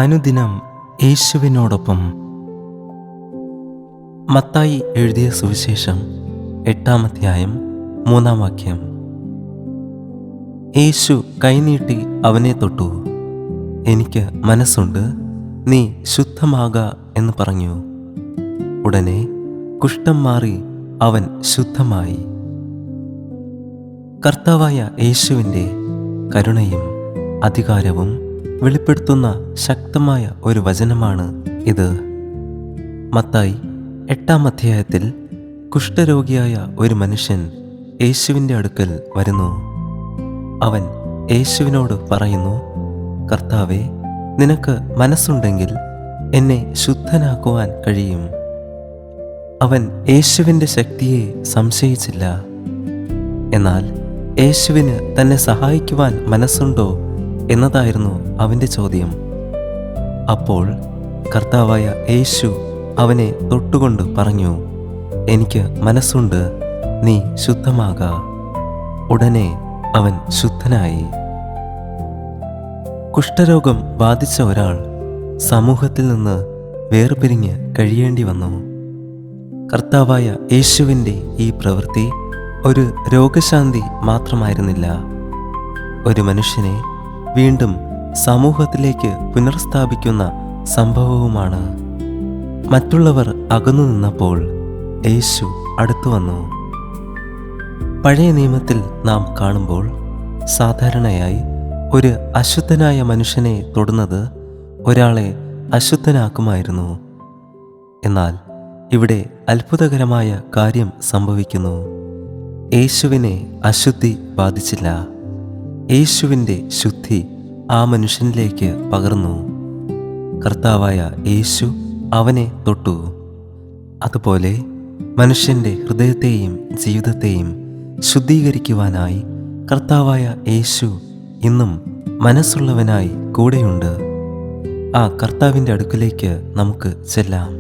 അനുദിനം യേശുവിനോടൊപ്പം. മത്തായി എഴുതിയ സുവിശേഷം 8-ാം അധ്യായം 3-ാം വാക്യം. യേശു കൈനീട്ടി അവനെ തൊട്ടു. എനിക്ക് മനസ്സുണ്ട്, നീ ശുദ്ധമാക എന്ന് പറഞ്ഞു. ഉടനെ കുഷ്ഠം മാറി അവൻ ശുദ്ധമായി. കർത്താവായ യേശുവിൻ്റെ കരുണയും അധികാരവും വെളിപ്പെടുത്തുന്ന ശക്തമായ ഒരു വചനമാണ് ഇത്. മത്തായി 8-ാം അധ്യായത്തിൽ കുഷ്ഠരോഗിയായ ഒരു മനുഷ്യൻ യേശുവിൻ്റെ അടുക്കൽ വരുന്നു. അവൻ യേശുവിനോട് പറയുന്നു, കർത്താവേ, നിനക്ക് മനസ്സുണ്ടെങ്കിൽ എന്നെ ശുദ്ധനാക്കുവാൻ കഴിയും. അവൻ യേശുവിൻ്റെ ശക്തിയെ സംശയിച്ചില്ല. എന്നാൽ യേശുവിന് തന്നെ സഹായിക്കുവാൻ മനസ്സുണ്ടോ എന്നതായിരുന്നു അവൻ്റെ ചോദ്യം. അപ്പോൾ കർത്താവായ യേശു അവനെ തൊട്ടുകൊണ്ട് പറഞ്ഞു, എനിക്ക് മനസ്സുണ്ട്, നീ ശുദ്ധമാക. ഉടനെ അവൻ ശുദ്ധനായി. കുഷ്ഠരോഗം ബാധിച്ച ഒരാൾ സമൂഹത്തിൽ നിന്ന് വേർപിരിഞ്ഞ് കഴിയേണ്ടി വന്നു. കർത്താവായ യേശുവിൻ്റെ ഈ പ്രവൃത്തി ഒരു രോഗശാന്തി മാത്രമായിരുന്നില്ല, ഒരു മനുഷ്യനെ വീണ്ടും സമൂഹത്തിലേക്ക് പുനർസ്ഥാപിക്കുന്ന സംഭവവുമാണ്. മറ്റുള്ളവർ അകന്നു നിന്നപ്പോൾ യേശു അടുത്തു വന്നു. പഴയ നിയമത്തിൽ നാം കാണുമ്പോൾ സാധാരണയായി ഒരു അശുദ്ധനായ മനുഷ്യനെ തൊടുന്നത് ഒരാളെ അശുദ്ധനാക്കുമായിരുന്നു. എന്നാൽ ഇവിടെ അത്ഭുതകരമായ കാര്യം സംഭവിക്കുന്നു. യേശുവിനെ അശുദ്ധി ബാധിച്ചില്ല. യേശുവിൻ്റെ ശുദ്ധി ആ മനുഷ്യനിലേക്ക് പകർന്നു. കർത്താവായ യേശു അവനെ തൊട്ടു. അതുപോലെ മനുഷ്യൻ്റെ ഹൃദയത്തെയും ജീവിതത്തെയും ശുദ്ധീകരിക്കുവാനായി കർത്താവായ യേശു ഇന്നും മനസ്സുള്ളവനായി കൂടെയുണ്ട്. ആ കർത്താവിൻ്റെ അടുക്കലേക്ക് നമുക്ക് ചെല്ലാം.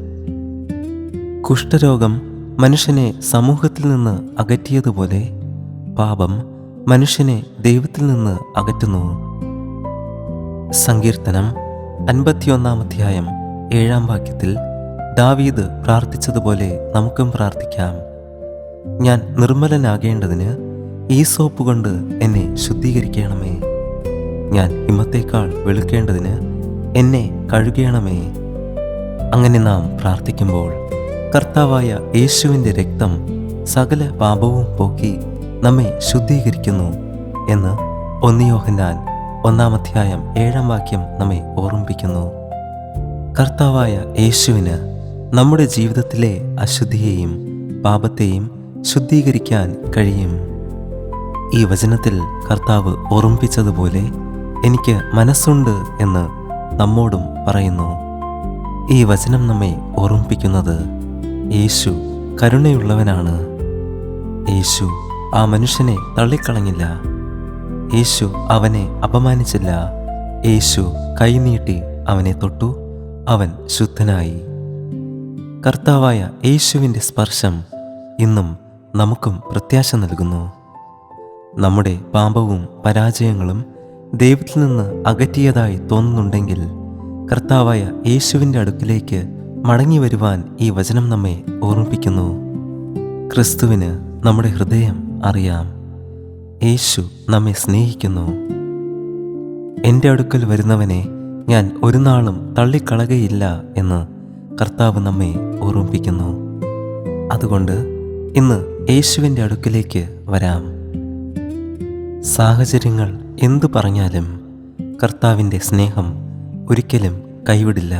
കുഷ്ഠരോഗം മനുഷ്യനെ സമൂഹത്തിൽ നിന്ന് അകറ്റിയതുപോലെ പാപം മനുഷ്യനെ ദൈവത്തിൽ നിന്ന് അകറ്റുന്നു. സങ്കീർത്തനം 51-ാം അധ്യായം 7-ാം വാക്യത്തിൽ ദാവീദ് പ്രാർത്ഥിച്ചതുപോലെ നമുക്കും പ്രാർത്ഥിക്കാം. ഞാൻ നിർമ്മലനാകേണ്ടതിന് ഈസോപ്പ് കൊണ്ട് എന്നെ ശുദ്ധീകരിക്കണമേ. ഞാൻ ഹിമത്തേക്കാൾ വെളുക്കേണ്ടതിന് എന്നെ കഴുകണമേ. അങ്ങനെ നാം പ്രാർത്ഥിക്കുമ്പോൾ കർത്താവായ യേശുവിൻ്റെ രക്തം സകല പാപവും പോക്കി നമ്മെ ശുദ്ധീകരിക്കുന്നു എന്ന് 1 യോഹന്നാൻ 1-ാം അധ്യായം 7-ാം വാക്യം നമ്മെ ഓർമ്മിപ്പിക്കുന്നു. കർത്താവായ യേശുവിന് നമ്മുടെ ജീവിതത്തിലെ അശുദ്ധിയെയും പാപത്തെയും ശുദ്ധീകരിക്കാൻ കഴിയും. ഈ വചനത്തിൽ കർത്താവ് ഓർമ്മിപ്പിച്ചതുപോലെ എനിക്ക് മനസ്സുണ്ട് എന്ന് നമ്മോടും പറയുന്നു. ഈ വചനം നമ്മെ ഓർമ്മിപ്പിക്കുന്നത് യേശു കരുണയുള്ളവനാണ്. യേശു ആ മനുഷ്യനെ തള്ളിക്കളഞ്ഞില്ല. യേശു അവനെ അപമാനിച്ചില്ല. യേശു കൈനീട്ടി അവനെ തൊട്ടു. അവൻ ശുദ്ധനായി. കർത്താവായ യേശുവിൻ്റെ സ്പർശം ഇന്നും നമുക്കും പ്രത്യാശ നൽകുന്നു. നമ്മുടെ പാപവും പരാജയങ്ങളും ദൈവത്തിൽ നിന്ന് അകറ്റിയതായി തോന്നുന്നുണ്ടെങ്കിൽ കർത്താവായ യേശുവിൻ്റെ അടുക്കിലേക്ക് മടങ്ങി വരുവാൻ ഈ വചനം നമ്മെ ഓർമ്മിപ്പിക്കുന്നു. ക്രിസ്തുവിന് നമ്മുടെ ഹൃദയം അറിയാം. യേശു നമ്മെ സ്നേഹിക്കുന്നു. എൻ്റെ അടുക്കൽ വരുന്നവനെ ഞാൻ ഒരു നാളും തള്ളിക്കളകയില്ല എന്ന് കർത്താവ് നമ്മെ ഓർമ്മിപ്പിക്കുന്നു. അതുകൊണ്ട് ഇന്ന് യേശുവിൻ്റെ അടുക്കിലേക്ക് വരാം. സാഹചര്യങ്ങൾ എന്തു പറഞ്ഞാലും കർത്താവിൻ്റെ സ്നേഹം ഒരിക്കലും കൈവിടില്ല.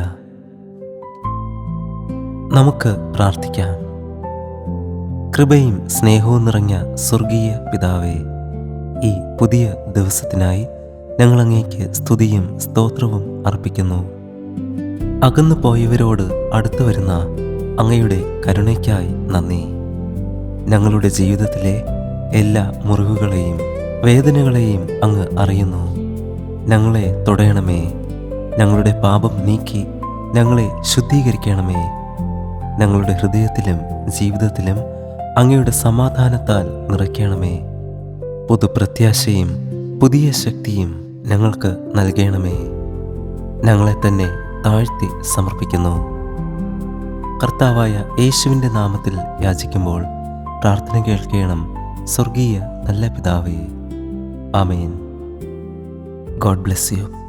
നമുക്ക് പ്രാർത്ഥിക്കാം. കൃപയും സ്നേഹവും നിറഞ്ഞ സ്വർഗീയ പിതാവേ, ഈ പുതിയ ദിവസത്തിനായി ഞങ്ങൾ അങ്ങേക്ക് സ്തുതിയും സ്തോത്രവും അർപ്പിക്കുന്നു. അകന്നു പോയവരോട് അടുത്തു വരുന്ന അങ്ങയുടെ കരുണയ്ക്കായി നന്ദി. ഞങ്ങളുടെ ജീവിതത്തിലെ എല്ലാ മുറിവുകളെയും വേദനകളെയും അങ്ങ് അറിയുന്നു. ഞങ്ങളെ തൊടയണമേ. ഞങ്ങളുടെ പാപം നീക്കി ഞങ്ങളെ ശുദ്ധീകരിക്കണമേ. ഞങ്ങളുടെ ഹൃദയത്തിലും ജീവിതത്തിലും അങ്ങയുടെ സമാധാനത്താൽ നിറയ്ക്കണമേ. പുതുപ്രത്യാശയും പുതിയ ശക്തിയും ഞങ്ങൾക്ക് നൽകണമേ. ഞങ്ങളെ തന്നെ താഴ്ത്തി സമർപ്പിക്കുന്നു. കർത്താവായ യേശുവിൻ്റെ നാമത്തിൽ യാചിക്കുമ്പോൾ പ്രാർത്ഥന കേൾക്കണം സ്വർഗീയ നല്ല പിതാവേ. ആമേൻ. God bless U.